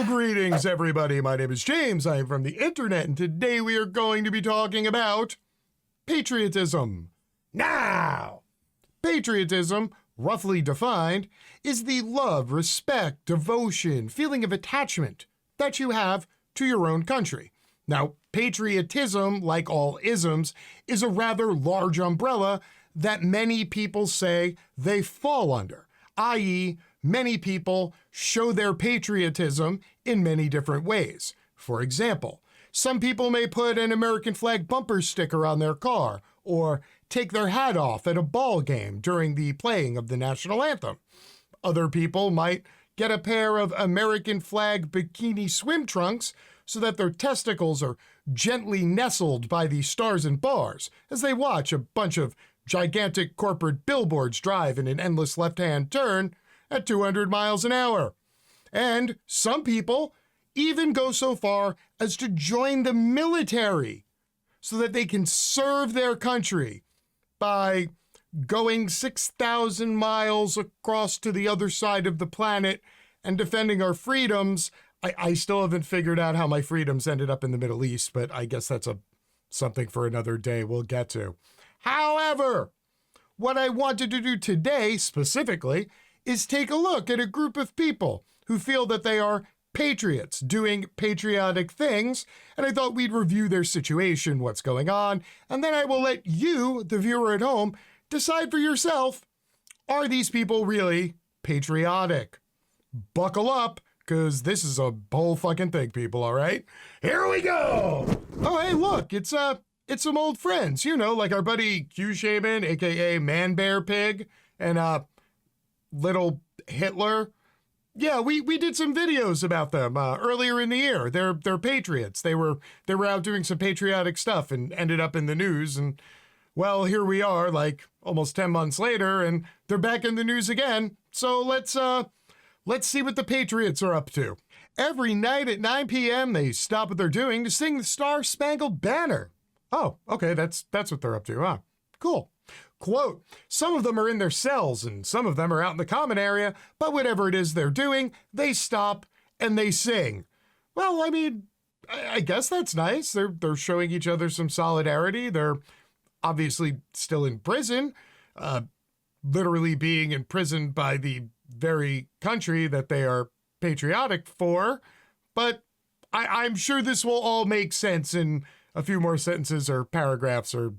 Greetings, everybody. My name is James. I am from the internet, and today we are going to be talking about patriotism. Now, patriotism, roughly defined, is the love, respect, devotion, feeling of attachment that you have to your own country. Now, patriotism, like all isms, is a rather large umbrella that many people say they fall under, i.e., many people show their patriotism in many different ways. For example, some people may put an American flag bumper sticker on their car or take their hat off at a ball game during the playing of the national anthem. Other people might get a pair of American flag bikini swim trunks so that their testicles are gently nestled by the stars and bars as they watch a bunch of gigantic corporate billboards drive in an endless left-hand turn at 200 miles an hour. And some people even go so far as to join the military so that they can serve their country by going 6,000 miles across to the other side of the planet and defending our freedoms. I still haven't figured out how my freedoms ended up in the Middle East, but I guess that's something for another day we'll get to. However, what I wanted to do today specifically is take a look at a group of people who feel that they are patriots doing patriotic things, and I thought we'd review their situation, what's going on, and then I will let you, the viewer at home, decide for yourself, are these people really patriotic? Buckle up, because this is a whole fucking thing, people, all right? Here we go! Oh, hey, look, it's some old friends, you know, like our buddy Q Shaman, aka Man Bear Pig, and Little Hitler. Yeah, we did some videos about them earlier in the year. They're patriots. They were out doing some patriotic stuff and ended up in the news. And well, here we are, like almost 10 months later, and they're back in the news again. So let's see what the patriots are up to. Every night at 9 p.m. they stop what they're doing to sing the Star-Spangled Banner. Oh, okay, that's what they're up to, huh? Cool. Quote, some of them are in their cells and some of them are out in the common area, but whatever it is they're doing, they stop and they sing. Well, I mean, I guess that's nice. They're showing each other some solidarity. They're obviously still in prison, literally being imprisoned by the very country that they are patriotic for, but I'm sure this will all make sense in a few more sentences or paragraphs or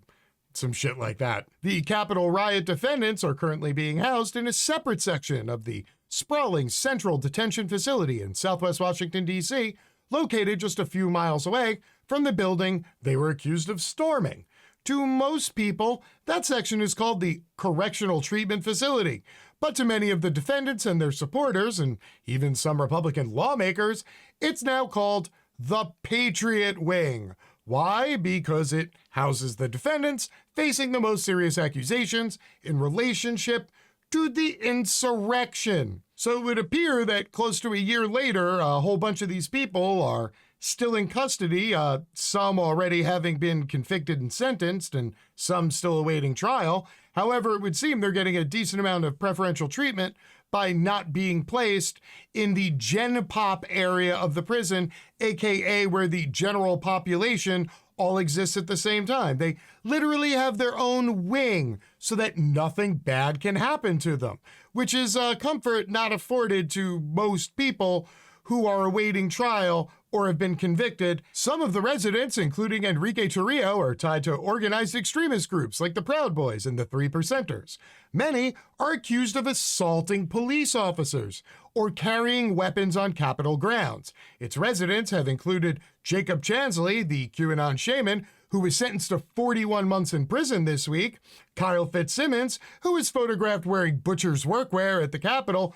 some shit like that. The Capitol riot defendants are currently being housed in a separate section of the sprawling central detention facility in Southwest Washington, D.C., located just a few miles away from the building they were accused of storming. To most people, that section is called the Correctional Treatment Facility, but to many of the defendants and their supporters, and even some Republican lawmakers, it's now called the Patriot Wing. Why? Because it houses the defendants facing the most serious accusations in relationship to the insurrection. So it would appear that close to a year later, a whole bunch of these people are still in custody, some already having been convicted and sentenced, and some still awaiting trial. However, it would seem they're getting a decent amount of preferential treatment by not being placed in the Gen Pop area of the prison, aka where the general population all exists at the same time. They literally have their own wing so that nothing bad can happen to them, which is a comfort not afforded to most people who are awaiting trial or have been convicted. Some of the residents, including Enrique Torrio, are tied to organized extremist groups like the Proud Boys and the 3%ers. Many are accused of assaulting police officers or carrying weapons on Capitol grounds. Its residents have included Jacob Chansley, the QAnon shaman, who was sentenced to 41 months in prison this week, Kyle Fitzsimmons, who was photographed wearing butcher's workwear at the Capitol,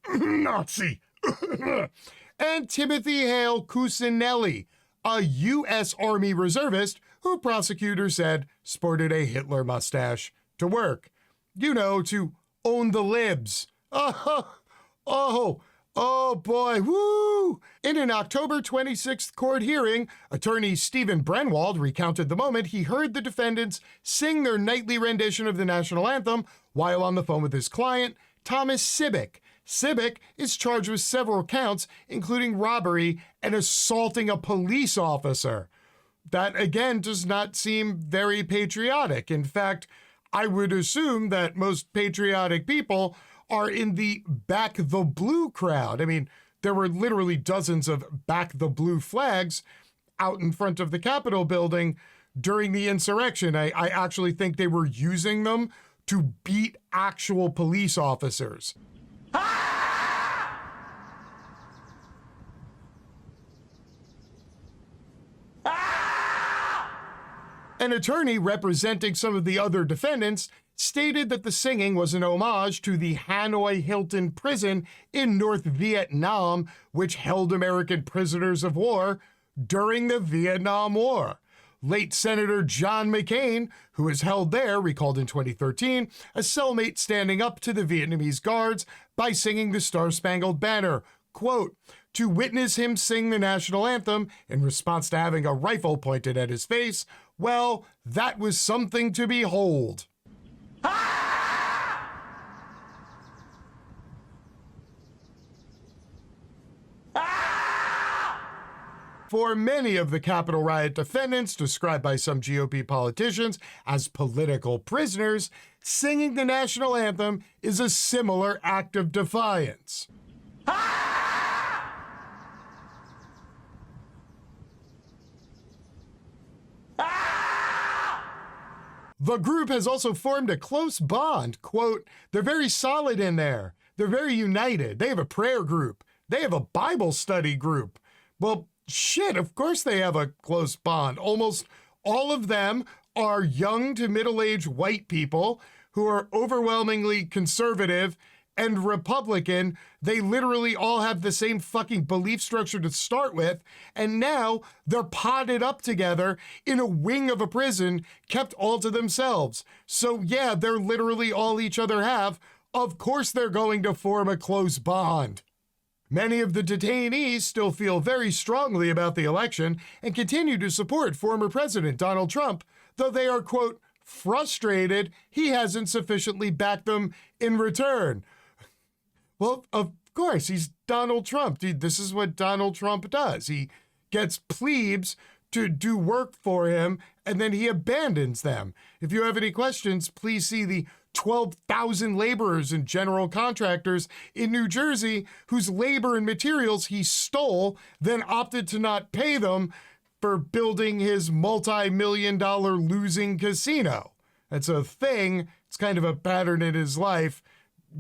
Nazi, and Timothy Hale Cusinelli, a U.S. Army reservist who prosecutors said sported a Hitler mustache to work. You know, to own the libs. Oh boy, woo! In an October 26th court hearing, attorney Stephen Brenwald recounted the moment he heard the defendants sing their nightly rendition of the national anthem while on the phone with his client, Thomas Sibbick. Sibbick is charged with several counts, including robbery and assaulting a police officer. That, again, does not seem very patriotic. In fact, I would assume that most patriotic people are in the Back the Blue crowd. I mean, there were literally dozens of Back the Blue flags out in front of the Capitol building during the insurrection. I actually think they were using them to beat actual police officers. An attorney representing some of the other defendants stated that the singing was an homage to the Hanoi Hilton prison in North Vietnam, which held American prisoners of war during the Vietnam War. Late Senator John McCain, who was held there, recalled in 2013, a cellmate standing up to the Vietnamese guards by singing the Star-Spangled Banner. Quote, to witness him sing the national anthem in response to having a rifle pointed at his face, well, that was something to behold. For many of the Capitol riot defendants, described by some GOP politicians as political prisoners, singing the national anthem is a similar act of defiance. The group has also formed a close bond. Quote, they're very solid in there. They're very united. They have a prayer group. They have a Bible study group. Well, shit, of course they have a close bond. Almost all of them are young to middle-aged white people who are overwhelmingly conservative and Republican. They literally all have the same fucking belief structure to start with, and now they're potted up together in a wing of a prison kept all to themselves. So yeah, they're literally all each other have. Of course they're going to form a close bond. Many of the detainees still feel very strongly about the election and continue to support former President Donald Trump, though they are, quote, frustrated he hasn't sufficiently backed them in return. Well, of course, he's Donald Trump. Dude, this is what Donald Trump does. He gets plebes to do work for him, and then he abandons them. If you have any questions, please see the 12,000 laborers and general contractors in New Jersey whose labor and materials he stole, then opted to not pay them for building his multi-million-dollar losing casino. That's a thing. It's kind of a pattern in his life.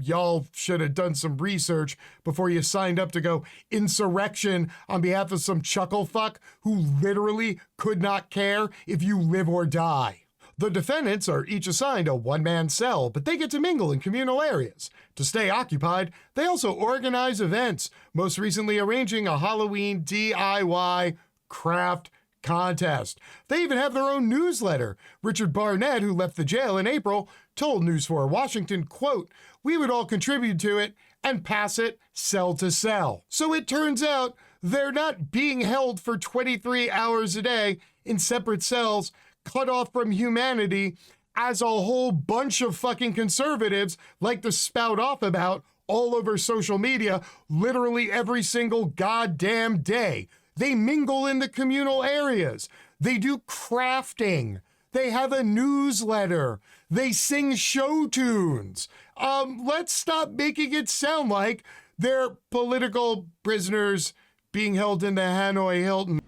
Y'all should have done some research before you signed up to go insurrection on behalf of some chuckle fuck who literally could not care if you live or die. The defendants are each assigned a one-man cell, but they get to mingle in communal areas. To stay occupied, they also organize events, most recently arranging a Halloween DIY craft contest. They even have their own newsletter. Richard Barnett, who left the jail in April, told News 4 Washington, quote, we would all contribute to it and pass it cell to cell. So it turns out they're not being held for 23 hours a day in separate cells, cut off from humanity, as a whole bunch of fucking conservatives like to spout off about all over social media literally every single goddamn day. They mingle in the communal areas. They do crafting. They have a newsletter. They sing show tunes. Let's stop making it sound like they're political prisoners being held in the Hanoi Hilton.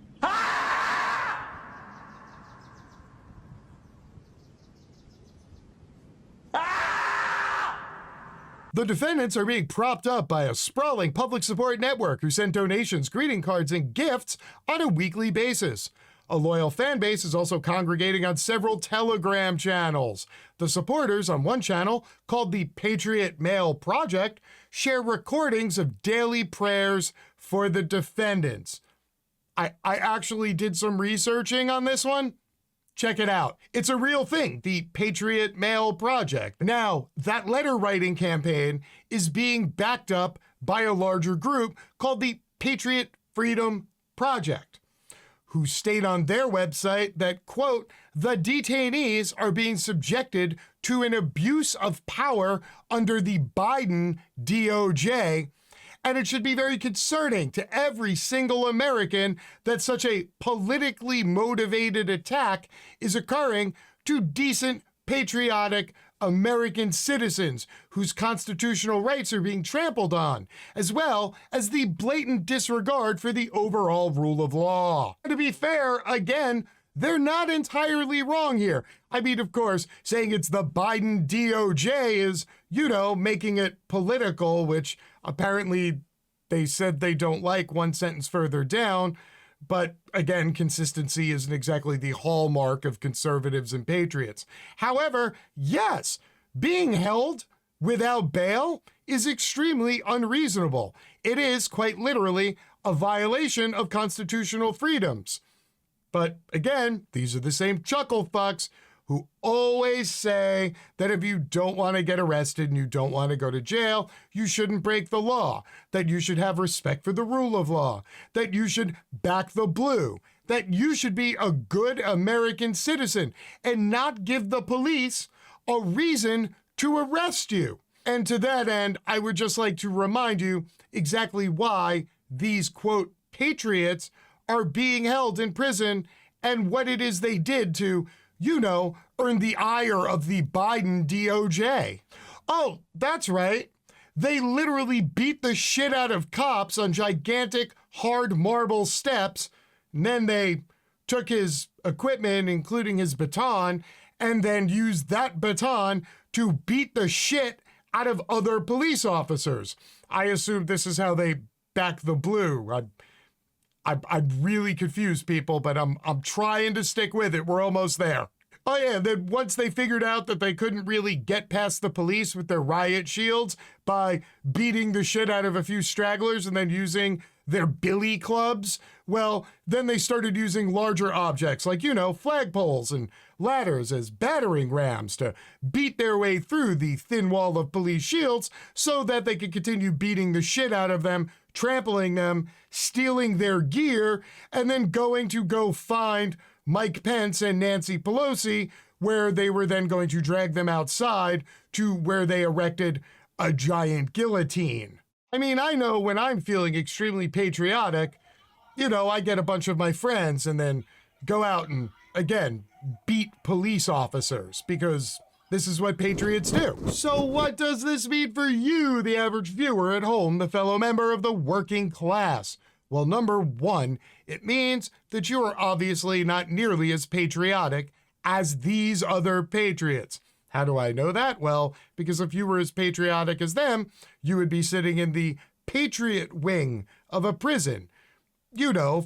The defendants are being propped up by a sprawling public support network who send donations, greeting cards, and gifts on a weekly basis. A loyal fan base is also congregating on several Telegram channels. The supporters on one channel, called the Patriot Mail Project, share recordings of daily prayers for the defendants. I actually did some researching on this one. Check it out. It's a real thing, the Patriot Mail Project. Now, that letter writing campaign is being backed up by a larger group called the Patriot Freedom Project, who state on their website that, quote, the detainees are being subjected to an abuse of power under the Biden DOJ. And it should be very concerning to every single American that such a politically motivated attack is occurring to decent, patriotic American citizens whose constitutional rights are being trampled on, as well as the blatant disregard for the overall rule of law. And to be fair, again, they're not entirely wrong here. I mean, of course, saying it's the Biden DOJ is, making it political, which apparently they said they don't like one sentence further down. But again, consistency isn't exactly the hallmark of conservatives and patriots. However, yes, being held without bail is extremely unreasonable. It is quite literally a violation of constitutional freedoms. But again, these are the same chuckle fucks who always say that if you don't want to get arrested and you don't want to go to jail, you shouldn't break the law, that you should have respect for the rule of law, that you should back the blue, that you should be a good American citizen and not give the police a reason to arrest you. And to that end, I would just like to remind you exactly why these, quote, patriots are being held in prison and what it is they did to, earn the ire of the Biden DOJ. Oh, that's right. They literally beat the shit out of cops on gigantic hard marble steps, and then they took his equipment, including his baton, and then used that baton to beat the shit out of other police officers. I assume this is how they back the blue. I'm really confused, people, but I'm trying to stick with it. We're almost there. Oh yeah, then once they figured out that they couldn't really get past the police with their riot shields by beating the shit out of a few stragglers and then using their billy clubs, well, then they started using larger objects like, flagpoles and ladders as battering rams to beat their way through the thin wall of police shields so that they could continue beating the shit out of them, trampling them, stealing their gear, and then going to go find Mike Pence and Nancy Pelosi, where they were then going to drag them outside to where they erected a giant guillotine. I mean, I know when I'm feeling extremely patriotic, I get a bunch of my friends and then go out and, again, beat police officers because this is what patriots do. So what does this mean for you, the average viewer at home, the fellow member of the working class? Well, number one, it means that you are obviously not nearly as patriotic as these other patriots. How do I know that? Well, because if you were as patriotic as them, you would be sitting in the Patriot Wing of a prison,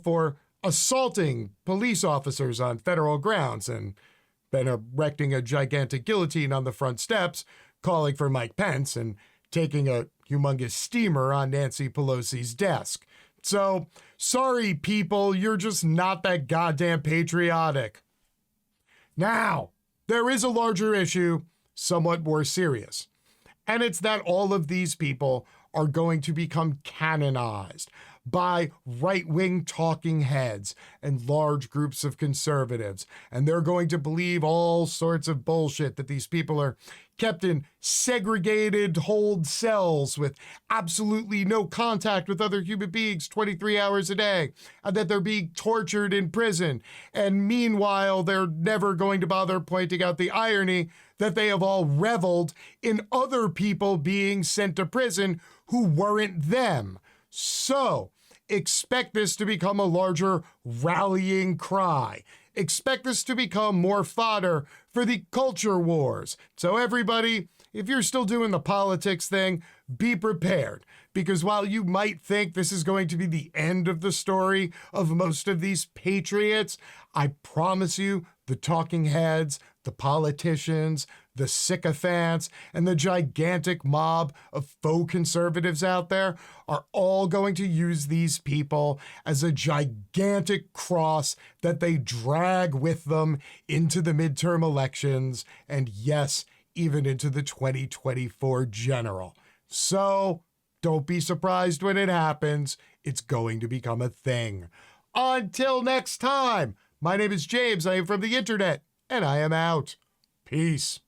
for assaulting police officers on federal grounds and then erecting a gigantic guillotine on the front steps, calling for Mike Pence and taking a humongous steamer on Nancy Pelosi's desk. So, sorry, people, you're just not that goddamn patriotic. Now, there is a larger issue, somewhat more serious, and it's that all of these people are going to become canonized by right-wing talking heads and large groups of conservatives, and they're going to believe all sorts of bullshit that these people are kept in segregated hold cells with absolutely no contact with other human beings 23 hours a day, and that they're being tortured in prison. And meanwhile, they're never going to bother pointing out the irony that they have all reveled in other people being sent to prison who weren't them. So, expect this to become a larger rallying cry. Expect this to become more fodder for the culture wars. So everybody, if you're still doing the politics thing, be prepared. Because while you might think this is going to be the end of the story of most of these patriots, I promise you, the talking heads, the politicians, the sycophants, and the gigantic mob of faux conservatives out there are all going to use these people as a gigantic cross that they drag with them into the midterm elections, and yes, even into the 2024 general. So, don't be surprised when it happens. It's going to become a thing. Until next time, my name is James. I am from the internet, and I am out. Peace.